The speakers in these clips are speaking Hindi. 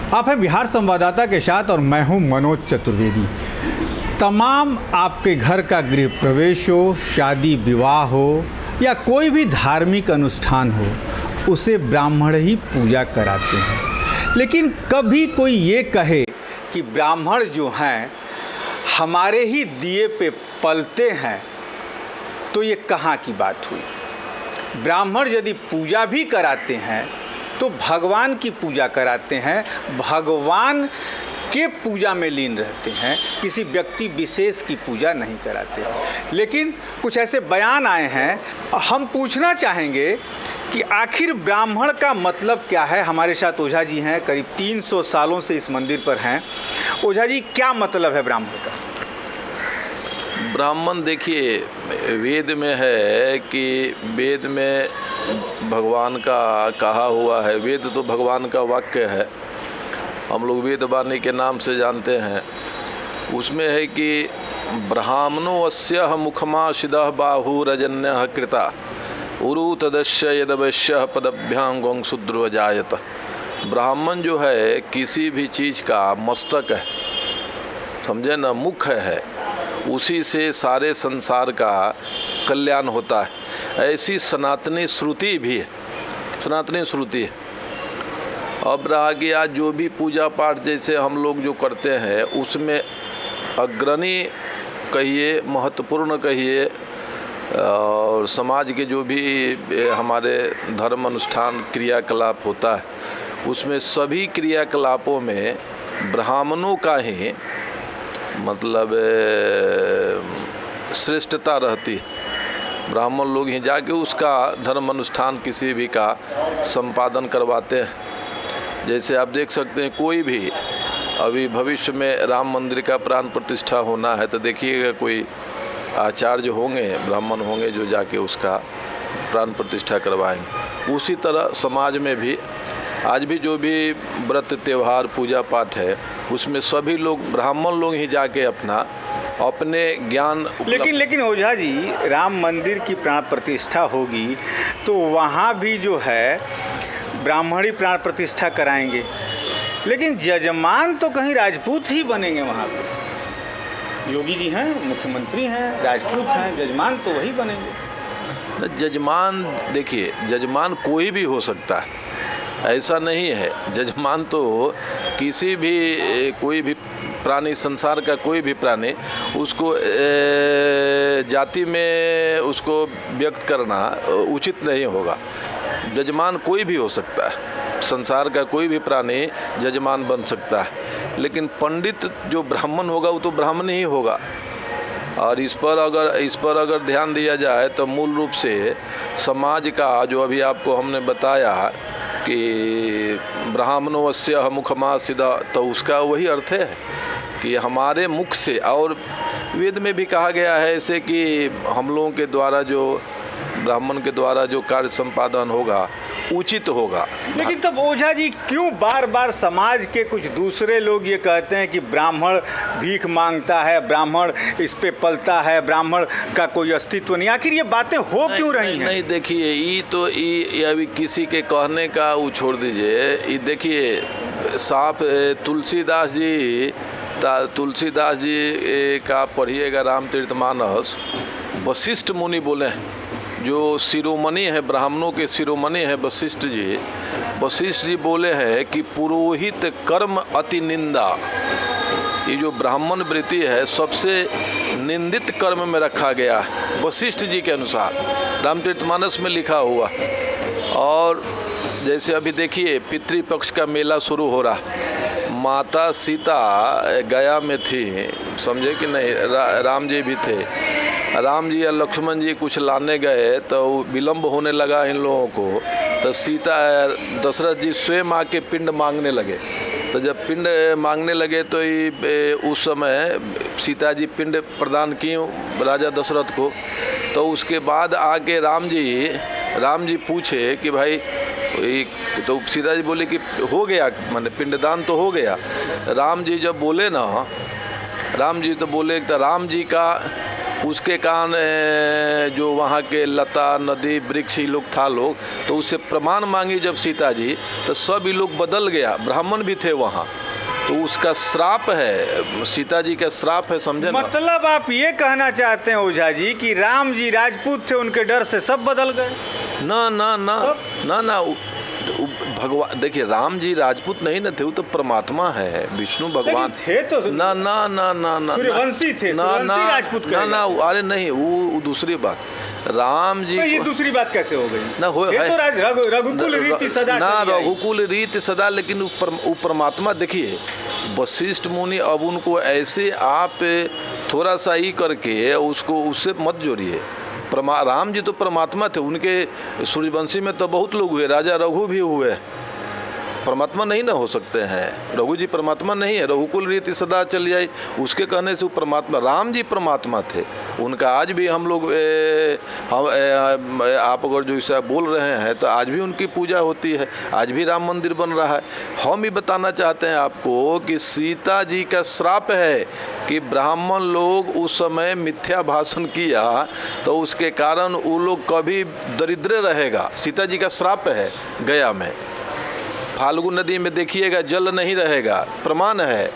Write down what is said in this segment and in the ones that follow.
आप हैं बिहार संवाददाता के साथ और मैं हूं मनोज चतुर्वेदी। तमाम आपके घर का गृह प्रवेश हो, शादी विवाह हो या कोई भी धार्मिक अनुष्ठान हो, उसे ब्राह्मण ही पूजा कराते हैं। लेकिन कभी कोई ये कहे कि ब्राह्मण जो हैं हमारे ही दिए पे पलते हैं, तो ये कहाँ की बात हुई। ब्राह्मण यदि पूजा भी कराते हैं तो भगवान की पूजा कराते हैं, भगवान के पूजा में लीन रहते हैं, किसी व्यक्ति विशेष की पूजा नहीं कराते। लेकिन कुछ ऐसे बयान आए हैं, हम पूछना चाहेंगे कि आखिर ब्राह्मण का मतलब क्या है। हमारे साथ ओझा जी हैं, करीब 300 सालों से इस मंदिर पर हैं। ओझा जी, क्या मतलब है ब्राह्मण का? ब्राह्मण देखिए, वेद में है कि वेद में भगवान का कहा हुआ है। वेद तो भगवान का वाक्य है, हम लोग वेद वाणी के नाम से जानते हैं। उसमें है कि ब्राह्मणो अस्य मुखमाशिदः बाहुरजन्यः कृता उरु तदस्य यदवश्य पदभ्यांगं शूद्रो जायत। ब्राह्मण जो है किसी भी चीज़ का मस्तक है, समझे ना, मुख है, उसी से सारे संसार का कल्याण होता है। ऐसी सनातनी श्रुति भी है, सनातनी श्रुति है। अब रहा कि आज जो भी पूजा पाठ जैसे हम लोग जो करते हैं, उसमें अग्रणी कहिए, महत्वपूर्ण कहिए, और समाज के जो भी हमारे धर्म अनुष्ठान क्रियाकलाप होता है, उसमें सभी क्रियाकलापों में ब्राह्मणों का ही मतलब श्रेष्ठता रहती है। ब्राह्मण लोग ही जाके उसका धर्म अनुष्ठान किसी भी का संपादन करवाते हैं। जैसे आप देख सकते हैं, कोई भी अभी भविष्य में राम मंदिर का प्राण प्रतिष्ठा होना है, तो देखिएगा कोई आचार्य होंगे, ब्राह्मण होंगे जो जाके उसका प्राण प्रतिष्ठा करवाएंगे। उसी तरह समाज में भी आज भी जो भी व्रत त्यौहार पूजा पाठ है, उसमें सभी लोग ब्राह्मण लोग ही जाके अपने ज्ञान लेकिन ओझा जी, राम मंदिर की प्राण प्रतिष्ठा होगी तो वहाँ भी जो है ब्राह्मण ही प्राण प्रतिष्ठा कराएंगे, लेकिन जजमान तो कहीं राजपूत ही बनेंगे। वहाँ पे योगी जी हैं, मुख्यमंत्री हैं, राजपूत हैं, जजमान तो वही बनेंगे। जजमान देखिए, जजमान कोई भी हो सकता है, ऐसा नहीं है। जजमान तो किसी भी कोई भी प्राणी, संसार का कोई भी प्राणी, उसको जाति में उसको व्यक्त करना उचित नहीं होगा। जजमान कोई भी हो सकता है, संसार का कोई भी प्राणी जजमान बन सकता है, लेकिन पंडित जो ब्राह्मण होगा वो तो ब्राह्मण ही होगा। और इस पर अगर ध्यान दिया जाए तो मूल रूप से समाज का जो अभी आपको हमने बताया कि ब्राह्मणो अस्य मुखमासिदा, तो उसका वही अर्थ है कि हमारे मुख से। और वेद में भी कहा गया है ऐसे कि हम लोगों के द्वारा जो ब्राह्मण के द्वारा जो कार्य संपादन होगा उचित होगा। लेकिन तब ओझा जी, क्यों बार बार समाज के कुछ दूसरे लोग ये कहते हैं कि ब्राह्मण भीख मांगता है, ब्राह्मण इस पे पलता है, ब्राह्मण का कोई अस्तित्व नहीं? आखिर ये बातें हो क्यों रही हैं? नहीं, देखिए, ये अभी किसी के कहने का वो छोड़ दीजिए। ये देखिए, साफ तुलसीदास जी का पढ़िएगा रामचरितमानस। वशिष्ठ मुनि बोले हैं, जो शिरोमणि है, ब्राह्मणों के शिरोमणि है वशिष्ठ जी बोले हैं कि पुरोहित कर्म अति निंदा। ये जो ब्राह्मण वृत्ति है सबसे निंदित कर्म में रखा गया है वशिष्ठ जी के अनुसार, रामचरितमानस में लिखा हुआ। और जैसे अभी देखिए, पितृपक्ष का मेला शुरू हो रहा, माता सीता गया में थी, समझे कि नहीं, राम जी भी थे। राम जी या लक्ष्मण जी कुछ लाने गए तो विलम्ब होने लगा इन लोगों को, तो दशरथ जी स्वयं आके पिंड मांगने लगे। तो जब पिंड मांगने लगे तो उस समय सीता जी पिंड प्रदान की राजा दशरथ को। तो उसके बाद आके राम जी पूछे कि भाई, तो सीता जी बोले कि हो गया, माने पिंडदान तो हो गया। राम जी जब बोले ना, राम जी तो बोले, तो राम जी का उसके कारण जो वहाँ के लता नदी वृक्ष ही लोग था लोग, तो उससे प्रमाण मांगी जब सीता जी, तो सब ही लोग बदल गया, ब्राह्मण भी थे वहाँ, तो उसका श्राप है, सीता जी का श्राप है, समझे ना। मतलब आप ये कहना चाहते हैं ओझा जी कि राम जी राजपूत थे, उनके डर से सब बदल गए? ना ना ना ना ना, भगवान देखिए, राम जी राजपूत नहीं ना थे, वो तो परमात्मा है, विष्णु भगवान थे तो ना ना ना ना ना सूर्यवंशी थे, सूर्यवंशी राजपूत ना ना, अरे नहीं, वो दूसरी बात। राम जी ये दूसरी बात कैसे हो गई? ना हो ये तो रघुकुल रीति सदा ना, चली आई। रघुकुल रीति सदा, लेकिन वो परमात्मा देखिए, वशिष्ठ मुनि अब उनको ऐसे आप थोड़ा सा ही करके उसको उससे मत जोड़िए। राम जी तो परमात्मा थे, उनके सूर्यवंशी में तो बहुत लोग हुए, राजा रघु भी हुए, परमात्मा नहीं ना हो सकते हैं। रघु जी परमात्मा नहीं है, रघुकुल रीति सदा चल जाए, उसके कहने से वो परमात्मा, राम जी परमात्मा थे, उनका आज भी हम लोग आप अगर जो ऐसा बोल रहे हैं तो आज भी उनकी पूजा होती है, आज भी राम मंदिर बन रहा है। हम ही बताना चाहते हैं आपको कि सीता जी का श्राप है कि ब्राह्मण लोग उस समय मिथ्या भाषण किया, तो उसके कारण वो लोग कभी दरिद्र रहेगा। सीता जी का श्राप है। गया में फाल्गु नदी में देखिएगा जल नहीं रहेगा, प्रमाण है।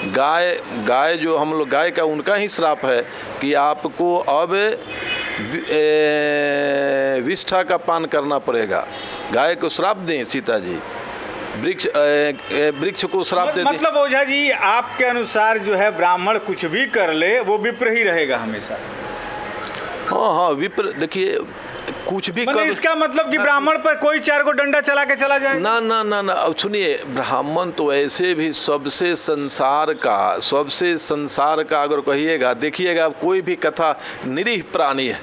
गाय जो हम लोग, गाय का उनका ही श्राप है कि आपको अब विष्ठा का पान करना पड़ेगा। गाय को श्राप दें सीता जी, वृक्ष को श्राप देते। मतलब ओझा जी आपके अनुसार जो है ब्राह्मण कुछ भी कर ले वो विप्र ही रहेगा हमेशा? हाँ, विप्र देखिए, कुछ भी कर, इसका मतलब कि ब्राह्मण पर कोई 4 को डंडा चला के चला जाए? ना ना ना ना, अब सुनिए, ब्राह्मण तो ऐसे भी सबसे संसार का अगर कहिएगा, देखिएगा कोई भी कथा निरीह प्राणी है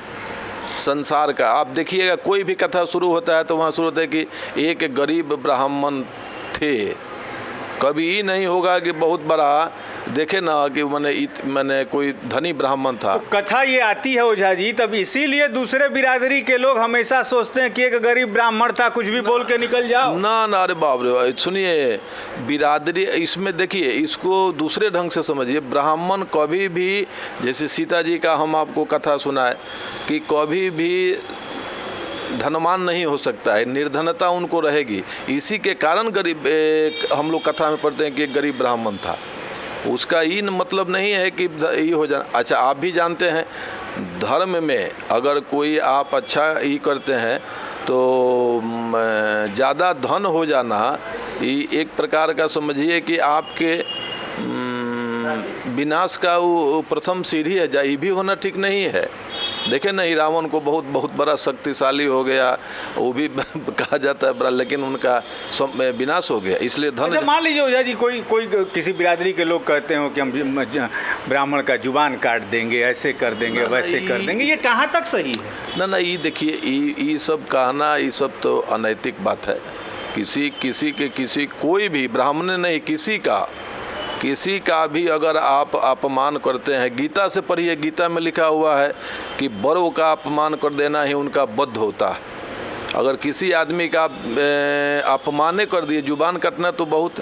संसार का। आप देखिएगा कोई भी कथा शुरू होता है तो वहाँ शुरू होता है कि एक गरीब ब्राह्मण थे। कभी ही नहीं होगा कि बहुत बड़ा देखे ना कि मैंने कोई धनी ब्राह्मण था। तो कथा ये आती है ओझा जी, तब इसीलिए दूसरे बिरादरी के लोग हमेशा सोचते हैं कि एक गरीब ब्राह्मण था, कुछ भी बोल के निकल जाओ। ना ना, अरे बाप रे, सुनिए, बिरादरी इसमें देखिए, इसको दूसरे ढंग से समझिए। ब्राह्मण कभी भी, जैसे सीता जी का हम आपको कथा सुनाए कि कभी भी धनवान नहीं हो सकता है, निर्धनता उनको रहेगी। इसी के कारण गरीब, हम लोग कथा में पढ़ते हैं कि एक गरीब ब्राह्मण था। उसका ये मतलब नहीं है कि ये हो जाना। अच्छा, आप भी जानते हैं धर्म में अगर कोई आप अच्छा ही करते हैं तो ज़्यादा धन हो जाना ये एक प्रकार का समझिए कि आपके विनाश का वो प्रथम सीढ़ी है। ये भी होना ठीक नहीं है। देखे नहीं, रावण को बहुत बड़ा शक्तिशाली हो गया, वो भी कहा जाता है बड़ा, लेकिन उनका विनाश हो गया। इसलिए धन। अच्छा, मान लीजिए ओझा जी कोई किसी बिरादरी के लोग कहते हो कि हम ब्राह्मण का जुबान काट देंगे, ऐसे कर देंगे, वैसे कर देंगे, ये कहाँ तक सही है? ना ना, ये देखिए, ये सब कहना, ये सब तो अनैतिक बात है। किसी कोई भी ब्राह्मण नहीं, किसी का भी अगर आप अपमान करते हैं, गीता से पढ़िए, गीता में लिखा हुआ है कि बड़ों का अपमान कर देना ही उनका वध होता है। अगर किसी आदमी का अपमान कर दिए, जुबान कटना तो बहुत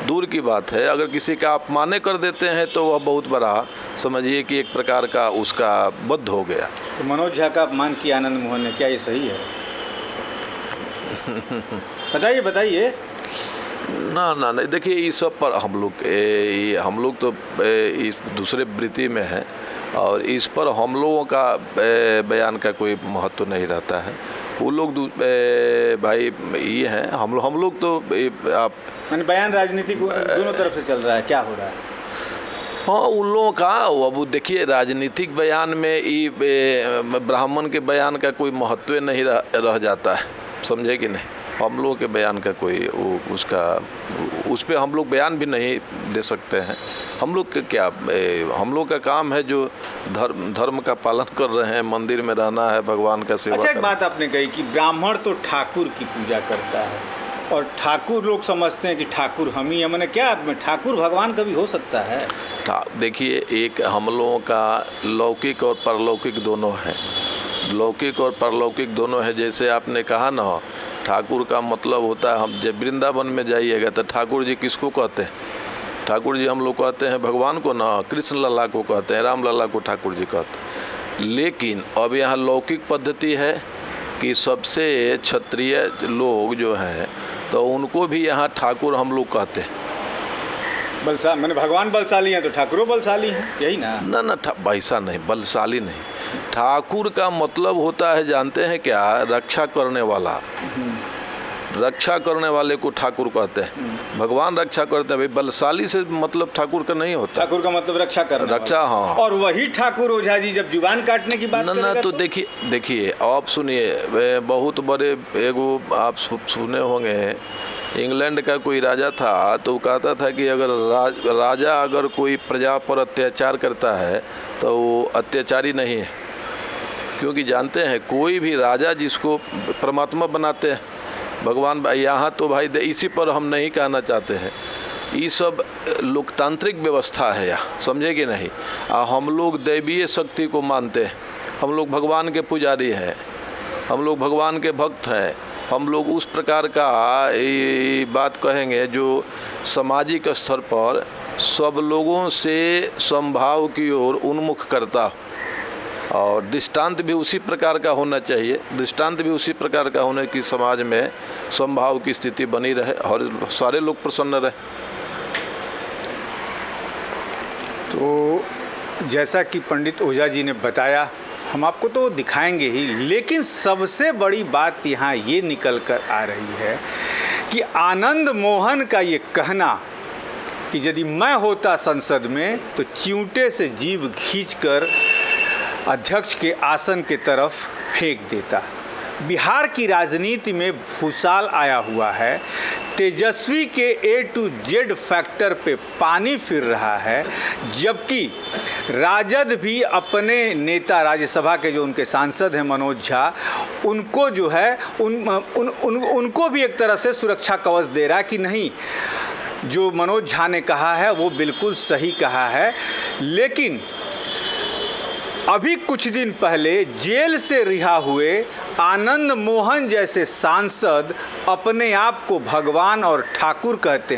दूर की बात है, अगर किसी का अपमान कर देते हैं तो वह बहुत बड़ा समझिए कि एक प्रकार का उसका वध हो गया। तो मनोज झा का अपमान किया आनंद मोहन ने, क्या ये सही है? बताइए। ना ना नहीं, देखिए, इस सब पर हम लोग तो इस दूसरे वृत्ति में हैं और इस पर हम लोगों का बयान का कोई महत्व नहीं रहता है। वो लोग भाई ये हैं, हम लोग तो आप मैंने बयान राजनीति दोनों तरफ से चल रहा है, क्या हो रहा है? हाँ, उन लोगों का अब देखिए, राजनीतिक बयान में ये ब्राह्मण के बयान का कोई महत्व नहीं रह जाता है, समझे कि नहीं। हम लोगों के बयान का कोई उस पर हम लोग बयान भी नहीं दे सकते हैं। हम लोग के क्या, हम लोग का काम है जो धर्म का पालन कर रहे हैं, मंदिर में रहना है, भगवान का सेवा। अच्छा, एक बात आपने कही कि ब्राह्मण तो ठाकुर की पूजा करता है और ठाकुर लोग समझते हैं कि ठाकुर हम ही हैं। मैंने क्या ठाकुर भगवान कभी हो सकता है? देखिए, एक हम लोगों का लौकिक और परलौकिक दोनों है, लौकिक और परलौकिक दोनों है। जैसे आपने कहा ना, ठाकुर का मतलब होता है, हम जब वृंदावन में जाइएगा तो ठाकुर जी किसको कहते हैं? ठाकुर जी हम लोग कहते हैं भगवान को ना, कृष्ण लला को कहते हैं, राम लला को ठाकुर जी कहते हैं। लेकिन अब यहाँ लौकिक पद्धति है कि सबसे क्षत्रिय लोग जो हैं तो उनको भी यहाँ ठाकुर हम लोग कहते हैं। मैंने भगवान बलशाली हैं तो ठाकुरों बलशाली हैं, यही ना? ना वैसा नहीं, बलशाली नहीं। ठाकुर का मतलब होता है, जानते हैं क्या? रक्षा करने वाला। रक्षा करने वाले को ठाकुर कहते हैं। भगवान रक्षा करते हैं, भाई बलशाली से मतलब ठाकुर का नहीं होता। ठाकुर का मतलब रक्षा करने रक्षा, हाँ। और वही ठाकुर ओझा जी जब जुबान काटने की बात ना तो देखिए आप सुनिए, बहुत बड़े एगो आप सुने होंगे, इंग्लैंड का कोई राजा था तो कहता था कि अगर राजा अगर कोई प्रजा पर अत्याचार करता है तो वो अत्याचारी नहीं है, क्योंकि जानते हैं कोई भी राजा जिसको परमात्मा बनाते हैं भगवान। यहाँ तो भाई इसी पर हम नहीं कहना चाहते हैं, ये सब लोकतांत्रिक व्यवस्था है यहाँ, समझे कि नहीं? हम लोग दैवीय शक्ति को मानते हैं, हम लोग भगवान के पुजारी हैं, हम लोग भगवान के भक्त हैं, हम लोग उस प्रकार का बात कहेंगे जो सामाजिक स्तर पर सब लोगों से समभाव की ओर उन्मुख करता हो, और दृष्टांत भी उसी प्रकार का होना चाहिए। दृष्टांत भी उसी प्रकार का होने की समाज में समभाव की स्थिति बनी रहे और सारे लोग प्रसन्न रहे। तो जैसा कि पंडित ओझा जी ने बताया, हम आपको तो दिखाएंगे ही, लेकिन सबसे बड़ी बात यहाँ ये निकल कर आ रही है कि आनंद मोहन का ये कहना कि यदि मैं होता संसद में तो चिमटे से जीभ खींचकर अध्यक्ष के आसन के तरफ फेंक देता। बिहार की राजनीति में भूसाल आया हुआ है, तेजस्वी के A to Z फैक्टर पे पानी फिर रहा है, जबकि राजद भी अपने नेता राज्यसभा के जो उनके सांसद हैं मनोज झा, उनको जो है उनको भी एक तरह से सुरक्षा कवच दे रहा है कि नहीं, जो मनोज झा ने कहा है वो बिल्कुल सही कहा है। लेकिन अभी कुछ दिन पहले जेल से रिहा हुए आनंद मोहन जैसे सांसद अपने आप को भगवान और ठाकुर कहते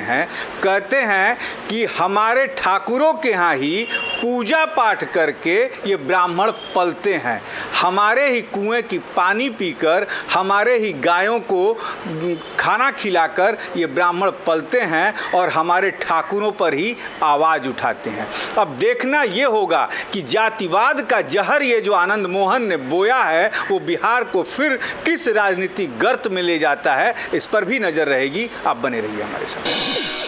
हैं कि हमारे ठाकुरों के यहाँ ही पूजा पाठ करके ये ब्राह्मण पलते हैं, हमारे ही कुएं की पानी पीकर, हमारे ही गायों को खाना खिलाकर ये ब्राह्मण पलते हैं और हमारे ठाकुरों पर ही आवाज़ उठाते हैं। अब देखना ये होगा कि जातिवाद का जहर ये जो आनंद मोहन ने बोया है वो बिहार को फिर किस राजनीतिक गर्त में ले जाता है, इस पर भी नज़र रहेगी। आप बने रहिए हमारे साथ।